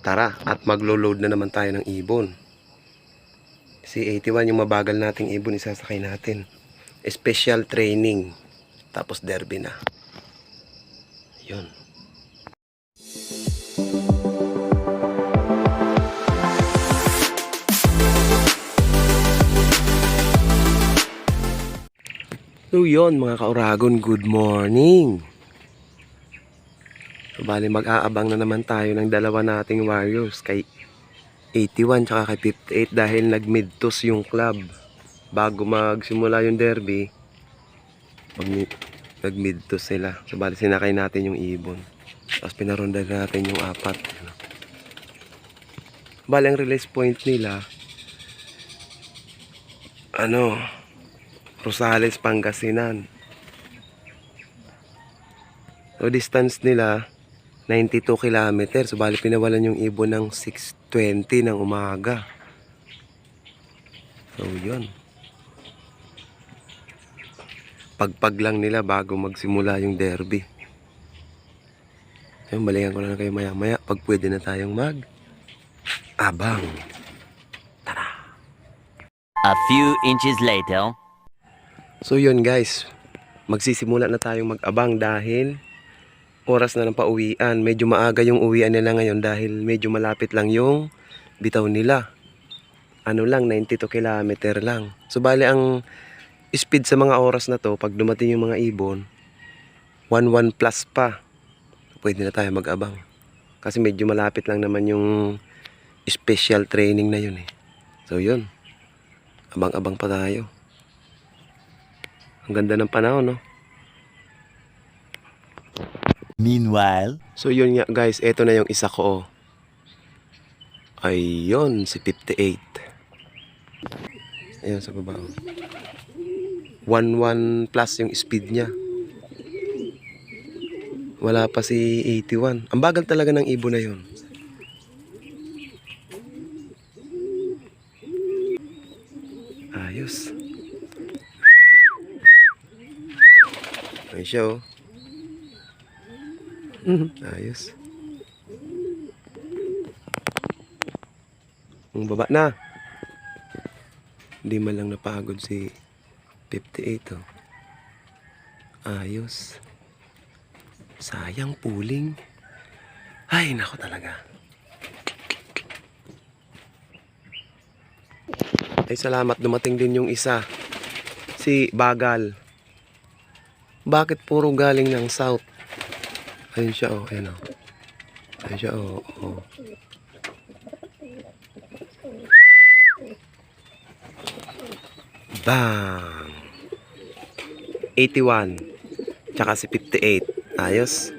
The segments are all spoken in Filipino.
Tara, at maglo-load na naman tayo ng ibon. Si 81 yung mabagal nating ibon, isasakay natin. Special training. Tapos derby na. Yun. So yun mga kauragon, good morning. So bali mag-aabang na naman tayo ng dalawa nating warriors, kay 81 tsaka kay 58, dahil nag-mid-toss yung club. Bago magsimula yung derby, nag-mid-toss sila. So bali sinakay natin yung ibon. Tapos pinaronda natin yung apat. Bali ang release point nila, Rosales, Pangasinan. So distance nila 92 km. So bali pinawalan yung ibon ng 6:20 ng umaga. So yun. Pagpag lang nila bago magsimula yung derby. Ayun, balikan ko na kayo maya maya pag pwede na tayong mag-abang. Tara! A few inches later. So yun guys, magsisimula na tayong mag-abang dahil oras na ng pauwian. Medyo maaga yung uwian nila ngayon dahil medyo malapit lang yung bitaw nila. 92 km lang. So bali ang speed sa mga oras na to, pag dumating yung mga ibon, 11 plus pa. Pwede na tayo mag-abang. Kasi medyo malapit lang naman yung special training na yun eh. So yun, abang-abang pa tayo. Ang ganda ng panahon, no? Meanwhile, so yun nga guys, eto na yung isa ko. Ayun, si 58. Ayun sa baba. 11 plus yung speed niya. Wala pa si 81. Ang bagal talaga ng ibon na yun. Ayos. Ayun siya oh. Ayos. Ang baba na. Hindi man lang napagod si 58 oh. Ayos. Sayang puling. Ay nako talaga. Ay salamat, dumating din yung isa. Si Bagal. Bakit puro galing ng south? Ayun siya oh, ayun oh. Ayun siya oh, oh. Bang! 81 tsaka si 58. Ayos.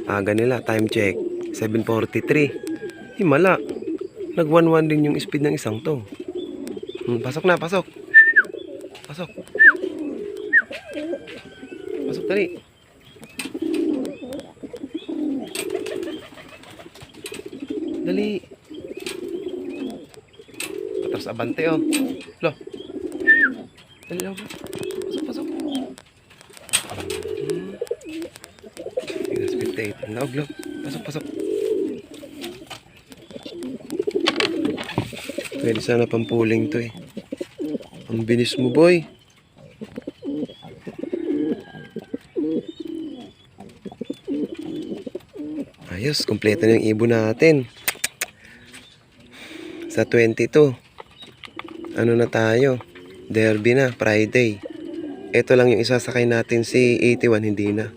Aga nila, time check 7:43. Himala. Nag-1-1 din yung speed ng isang to. Pasok na, pasok. Pasok. Pasok tali. Dali. Patras abante oh. Lo. Dali lang. Pasok, pasok. Tingnan si 58. Laog, laog. Pasok, pasok. Pwede sana pampuling to eh. Ang binis mo boy. Ayos, kompleto na yung ibon natin. Sa 22. Ano na tayo? Derby na, Friday. Ito lang yung isasakay natin, si 81 hindi na.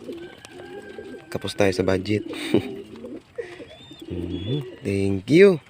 Kapos tayo sa budget. Thank you.